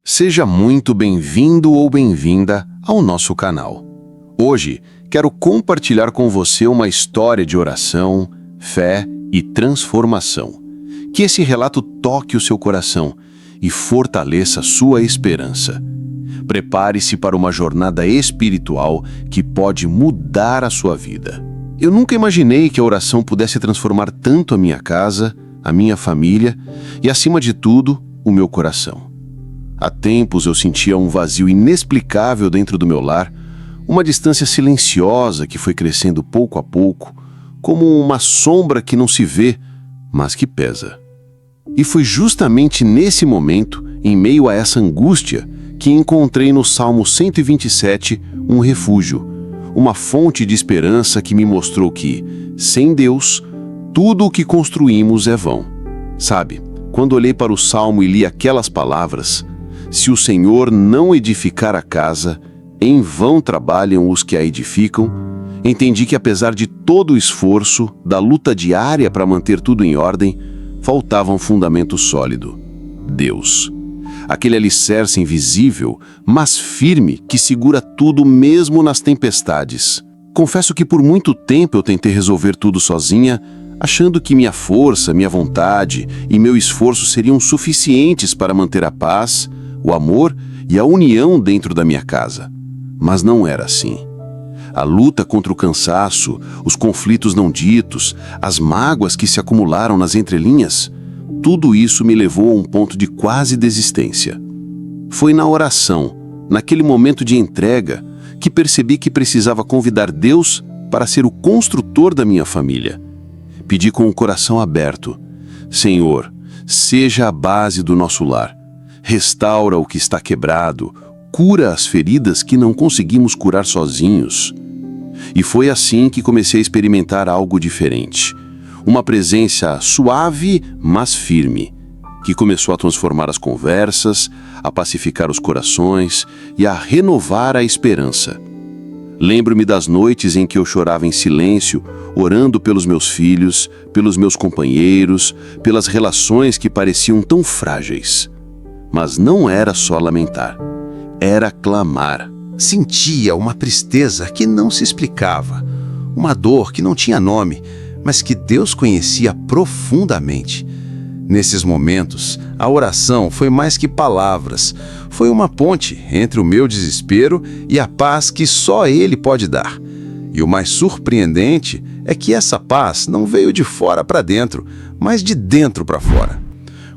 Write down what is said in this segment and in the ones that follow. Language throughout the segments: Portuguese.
Seja muito bem-vindo ou bem-vinda ao nosso canal. Hoje, quero compartilhar com você uma história de oração, fé e transformação. Que esse relato toque o seu coração e fortaleça sua esperança. Prepare-se para uma jornada espiritual que pode mudar a sua vida. Eu nunca imaginei que a oração pudesse transformar tanto a minha casa, a minha família e, acima de tudo, o meu coração. Há tempos eu sentia um vazio inexplicável dentro do meu lar, uma distância silenciosa que foi crescendo pouco a pouco, como uma sombra que não se vê, mas que pesa. E foi justamente nesse momento, em meio a essa angústia, que encontrei no Salmo 127 um refúgio, uma fonte de esperança que me mostrou que, sem Deus, tudo o que construímos é vão. Sabe, quando olhei para o Salmo e li aquelas palavras: se o Senhor não edificar a casa, em vão trabalham os que a edificam, entendi que apesar de todo o esforço, da luta diária para manter tudo em ordem, faltava um fundamento sólido: Deus. Aquele alicerce invisível, mas firme, que segura tudo mesmo nas tempestades. Confesso que por muito tempo eu tentei resolver tudo sozinha, achando que minha força, minha vontade e meu esforço seriam suficientes para manter a paz, o amor e a união dentro da minha casa. Mas não era assim. A luta contra o cansaço, os conflitos não ditos, as mágoas que se acumularam nas entrelinhas, tudo isso me levou a um ponto de quase desistência. Foi na oração, naquele momento de entrega, que percebi que precisava convidar Deus para ser o construtor da minha família. Pedi com o coração aberto: Senhor, seja a base do nosso lar. Restaura o que está quebrado, cura as feridas que não conseguimos curar sozinhos. E foi assim que comecei a experimentar algo diferente. Uma presença suave, mas firme, que começou a transformar as conversas, a pacificar os corações e a renovar a esperança. Lembro-me das noites em que eu chorava em silêncio, orando pelos meus filhos, pelos meus companheiros, pelas relações que pareciam tão frágeis. Mas não era só lamentar, era clamar. Sentia uma tristeza que não se explicava, uma dor que não tinha nome, mas que Deus conhecia profundamente. Nesses momentos, a oração foi mais que palavras, foi uma ponte entre o meu desespero e a paz que só Ele pode dar. E o mais surpreendente é que essa paz não veio de fora para dentro, mas de dentro para fora.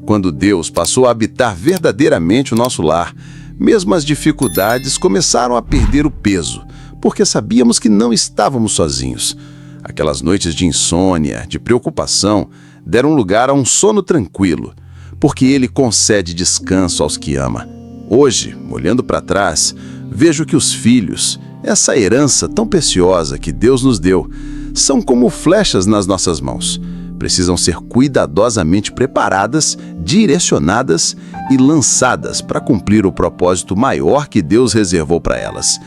Quando Deus passou a habitar verdadeiramente o nosso lar, mesmo as dificuldades começaram a perder o peso, porque sabíamos que não estávamos sozinhos. Aquelas noites de insônia, de preocupação, deram lugar a um sono tranquilo, porque Ele concede descanso aos que ama. Hoje, olhando para trás, vejo que os filhos, essa herança tão preciosa que Deus nos deu, são como flechas nas nossas mãos. Precisam ser cuidadosamente preparadas, direcionadas e lançadas para cumprir o propósito maior que Deus reservou para elas.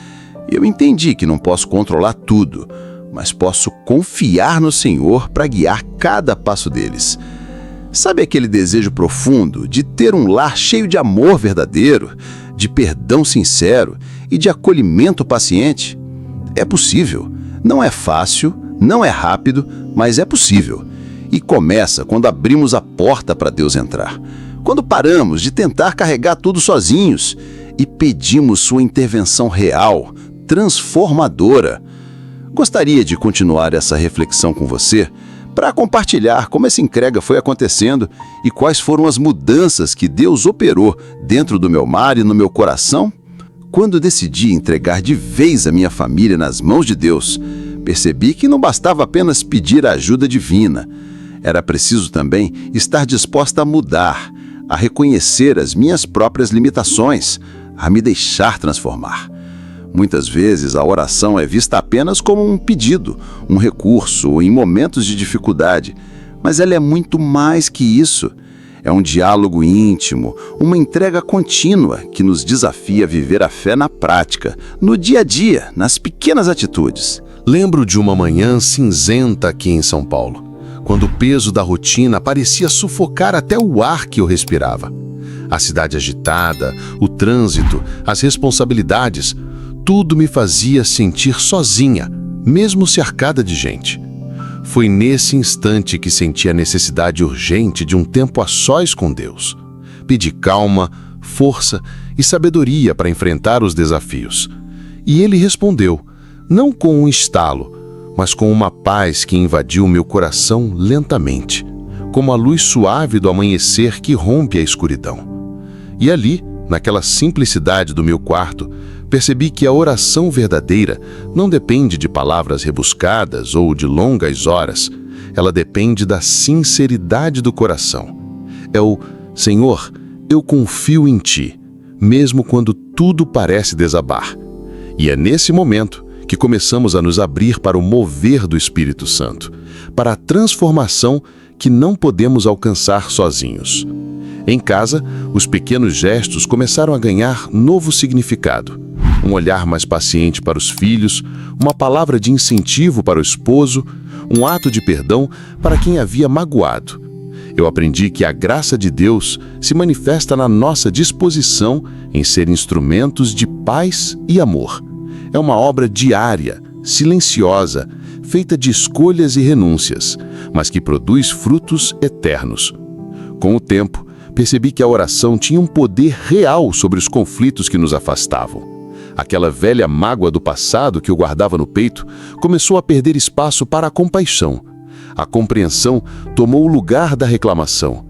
Eu entendi que não posso controlar tudo, mas posso confiar no Senhor para guiar cada passo deles. Sabe aquele desejo profundo de ter um lar cheio de amor verdadeiro, de perdão sincero e de acolhimento paciente? É possível. Não é fácil, não é rápido, mas é possível. E começa quando abrimos a porta para Deus entrar. Quando paramos de tentar carregar tudo sozinhos e pedimos sua intervenção real, transformadora. Gostaria de continuar essa reflexão com você para compartilhar como essa entrega foi acontecendo e quais foram as mudanças que Deus operou dentro do meu mar e no meu coração. Quando decidi entregar de vez a minha família nas mãos de Deus, percebi que não bastava apenas pedir a ajuda divina. Era preciso também estar disposta a mudar, a reconhecer as minhas próprias limitações, a me deixar transformar. Muitas vezes a oração é vista apenas como um pedido, um recurso em momentos de dificuldade, mas ela é muito mais que isso. É um diálogo íntimo, uma entrega contínua que nos desafia a viver a fé na prática, no dia a dia, nas pequenas atitudes. Lembro de uma manhã cinzenta aqui em São Paulo, quando o peso da rotina parecia sufocar até o ar que eu respirava. A cidade agitada, o trânsito, as responsabilidades, tudo me fazia sentir sozinha, mesmo cercada de gente. Foi nesse instante que senti a necessidade urgente de um tempo a sós com Deus. Pedi calma, força e sabedoria para enfrentar os desafios. E Ele respondeu, não com um estalo, mas com uma paz que invadiu meu coração lentamente, como a luz suave do amanhecer que rompe a escuridão. E ali, naquela simplicidade do meu quarto, percebi que a oração verdadeira não depende de palavras rebuscadas ou de longas horas. Ela depende da sinceridade do coração. É o Senhor, eu confio em Ti, mesmo quando tudo parece desabar. E é nesse momento que começamos a nos abrir para o mover do Espírito Santo, para a transformação que não podemos alcançar sozinhos. Em casa, os pequenos gestos começaram a ganhar novo significado. Um olhar mais paciente para os filhos, uma palavra de incentivo para o esposo, um ato de perdão para quem havia magoado. Eu aprendi que a graça de Deus se manifesta na nossa disposição em ser instrumentos de paz e amor. É uma obra diária, silenciosa, feita de escolhas e renúncias, mas que produz frutos eternos. Com o tempo, percebi que a oração tinha um poder real sobre os conflitos que nos afastavam. Aquela velha mágoa do passado que eu guardava no peito começou a perder espaço para a compaixão. A compreensão tomou o lugar da reclamação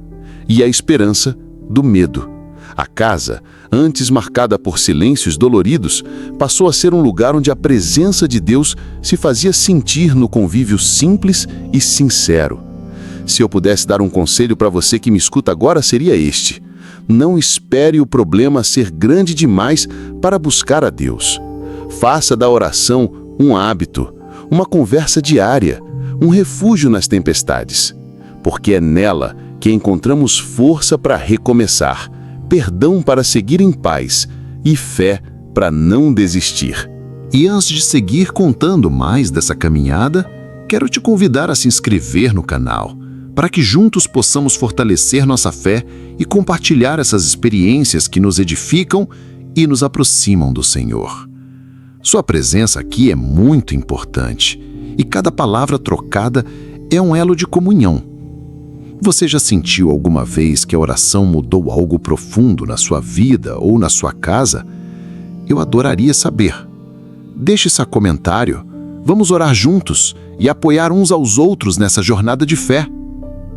e a esperança do medo. A casa, antes marcada por silêncios doloridos, passou a ser um lugar onde a presença de Deus se fazia sentir no convívio simples e sincero. Se eu pudesse dar um conselho para você que me escuta agora, seria este: não espere o problema ser grande demais para buscar a Deus. Faça da oração um hábito, uma conversa diária, um refúgio nas tempestades, porque é nela que encontramos força para recomeçar, perdão para seguir em paz e fé para não desistir. E antes de seguir contando mais dessa caminhada, quero te convidar a se inscrever no canal, para que juntos possamos fortalecer nossa fé e compartilhar essas experiências que nos edificam e nos aproximam do Senhor. Sua presença aqui é muito importante, e cada palavra trocada é um elo de comunhão. Você já sentiu alguma vez que a oração mudou algo profundo na sua vida ou na sua casa? Eu adoraria saber. Deixe seu comentário. Vamos orar juntos e apoiar uns aos outros nessa jornada de fé.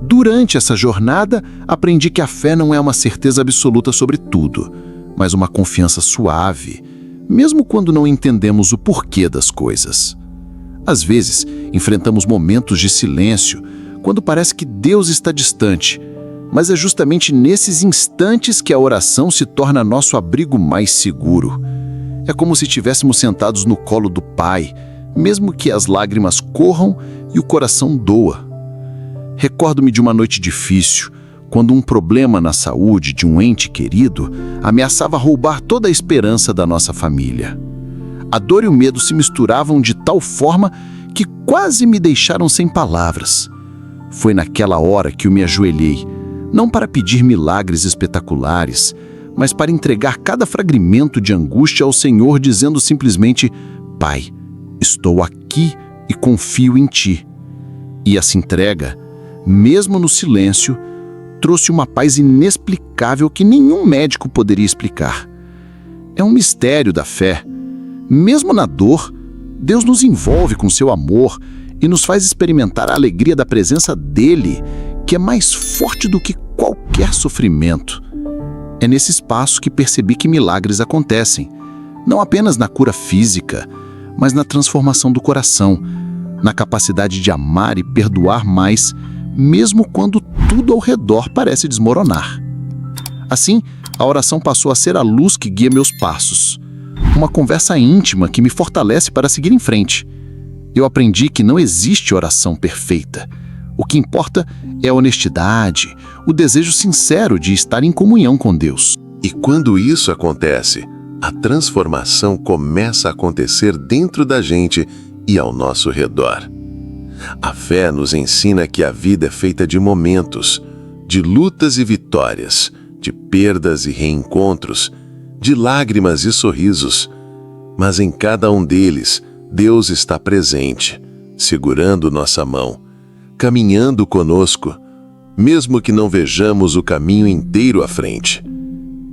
Durante essa jornada, aprendi que a fé não é uma certeza absoluta sobre tudo, mas uma confiança suave, mesmo quando não entendemos o porquê das coisas. Às vezes, enfrentamos momentos de silêncio, quando parece que Deus está distante, mas é justamente nesses instantes que a oração se torna nosso abrigo mais seguro. É como se estivéssemos sentados no colo do Pai, mesmo que as lágrimas corram e o coração doa. Recordo-me de uma noite difícil, quando um problema na saúde de um ente querido ameaçava roubar toda a esperança da nossa família. A dor e o medo se misturavam de tal forma que quase me deixaram sem palavras. Foi naquela hora que eu me ajoelhei, não para pedir milagres espetaculares, mas para entregar cada fragmento de angústia ao Senhor, dizendo simplesmente: Pai, estou aqui e confio em Ti. E essa entrega, mesmo no silêncio, trouxe uma paz inexplicável que nenhum médico poderia explicar. É um mistério da fé. Mesmo na dor, Deus nos envolve com seu amor e nos faz experimentar a alegria da presença dele, que é mais forte do que qualquer sofrimento. É nesse espaço que percebi que milagres acontecem, não apenas na cura física, mas na transformação do coração, na capacidade de amar e perdoar mais, mesmo quando tudo ao redor parece desmoronar. Assim, a oração passou a ser a luz que guia meus passos, uma conversa íntima que me fortalece para seguir em frente. Eu aprendi que não existe oração perfeita. O que importa é a honestidade, o desejo sincero de estar em comunhão com Deus. E quando isso acontece, a transformação começa a acontecer dentro da gente e ao nosso redor. A fé nos ensina que a vida é feita de momentos, de lutas e vitórias, de perdas e reencontros, de lágrimas e sorrisos. Mas em cada um deles, Deus está presente, segurando nossa mão, caminhando conosco, mesmo que não vejamos o caminho inteiro à frente.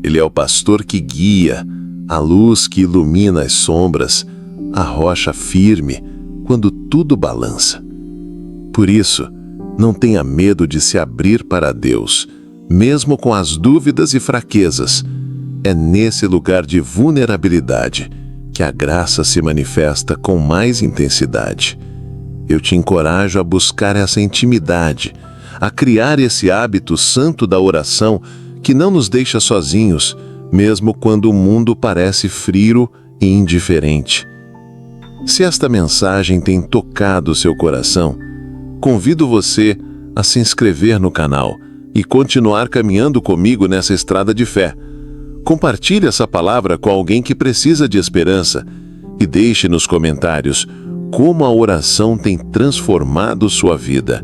Ele é o pastor que guia, a luz que ilumina as sombras, a rocha firme quando tudo balança. Por isso, não tenha medo de se abrir para Deus, mesmo com as dúvidas e fraquezas. É nesse lugar de vulnerabilidade que a graça se manifesta com mais intensidade. Eu te encorajo a buscar essa intimidade, a criar esse hábito santo da oração que não nos deixa sozinhos, mesmo quando o mundo parece frio e indiferente. Se esta mensagem tem tocado seu coração, convido você a se inscrever no canal e continuar caminhando comigo nessa estrada de fé. Compartilhe essa palavra com alguém que precisa de esperança e deixe nos comentários como a oração tem transformado sua vida.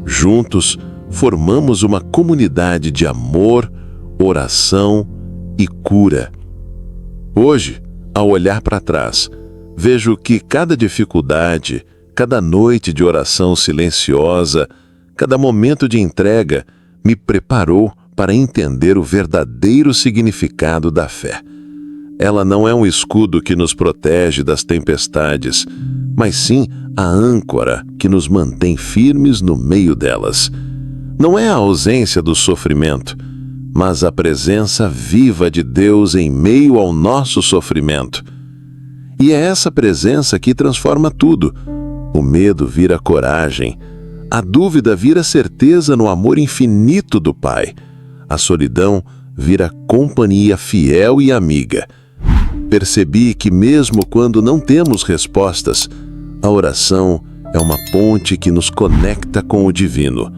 Juntos, formamos uma comunidade de amor, oração e cura. Hoje, ao olhar para trás, vejo que cada dificuldade, cada noite de oração silenciosa, cada momento de entrega me preparou para entender o verdadeiro significado da fé. Ela não é um escudo que nos protege das tempestades, mas sim a âncora que nos mantém firmes no meio delas. Não é a ausência do sofrimento, mas a presença viva de Deus em meio ao nosso sofrimento. E é essa presença que transforma tudo. O medo vira coragem, a dúvida vira certeza no amor infinito do Pai. A solidão vira companhia fiel e amiga. Percebi que mesmo quando não temos respostas, a oração é uma ponte que nos conecta com o divino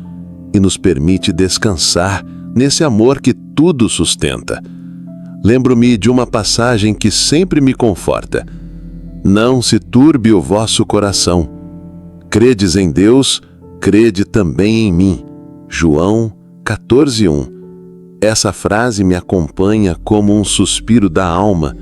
e nos permite descansar nesse amor que tudo sustenta. Lembro-me de uma passagem que sempre me conforta. Não se turbe o vosso coração. Credes em Deus, crede também em mim. João 14:1. Essa frase me acompanha como um suspiro da alma,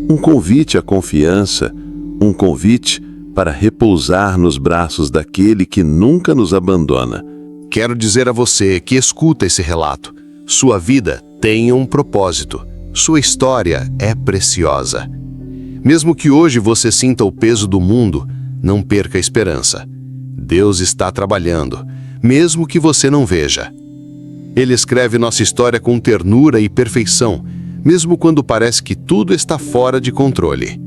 um convite à confiança, um convite para repousar nos braços daquele que nunca nos abandona. Quero dizer a você que escuta esse relato. Sua vida tem um propósito. Sua história é preciosa. Mesmo que hoje você sinta o peso do mundo, não perca a esperança. Deus está trabalhando, mesmo que você não veja. Ele escreve nossa história com ternura e perfeição, mesmo quando parece que tudo está fora de controle.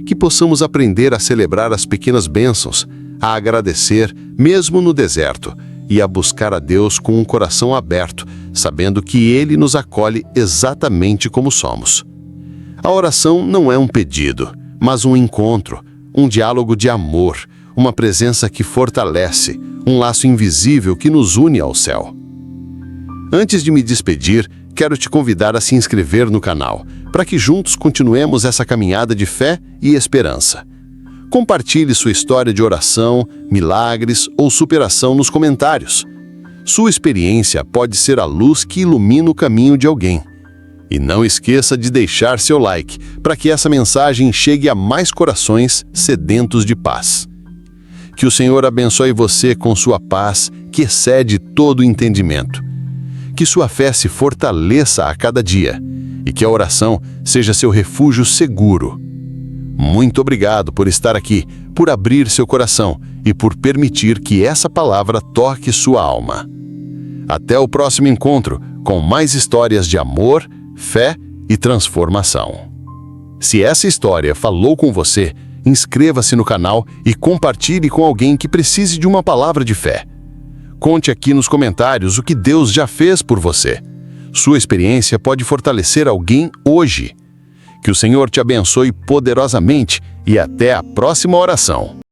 Que possamos aprender a celebrar as pequenas bênçãos, a agradecer mesmo no deserto e a buscar a Deus com um coração aberto, sabendo que Ele nos acolhe exatamente como somos. A oração não é um pedido, mas um encontro, um diálogo de amor, uma presença que fortalece, um laço invisível que nos une ao céu. Antes de me despedir, quero te convidar a se inscrever no canal, para que juntos continuemos essa caminhada de fé e esperança. Compartilhe sua história de oração, milagres ou superação nos comentários. Sua experiência pode ser a luz que ilumina o caminho de alguém. E não esqueça de deixar seu like, para que essa mensagem chegue a mais corações sedentos de paz. Que o Senhor abençoe você com sua paz, que excede todo entendimento. Que sua fé se fortaleça a cada dia e que a oração seja seu refúgio seguro. Muito obrigado por estar aqui, por abrir seu coração e por permitir que essa palavra toque sua alma. Até o próximo encontro com mais histórias de amor, fé e transformação. Se essa história falou com você, inscreva-se no canal e compartilhe com alguém que precise de uma palavra de fé. Conte aqui nos comentários o que Deus já fez por você. Sua experiência pode fortalecer alguém hoje. Que o Senhor te abençoe poderosamente e até a próxima oração.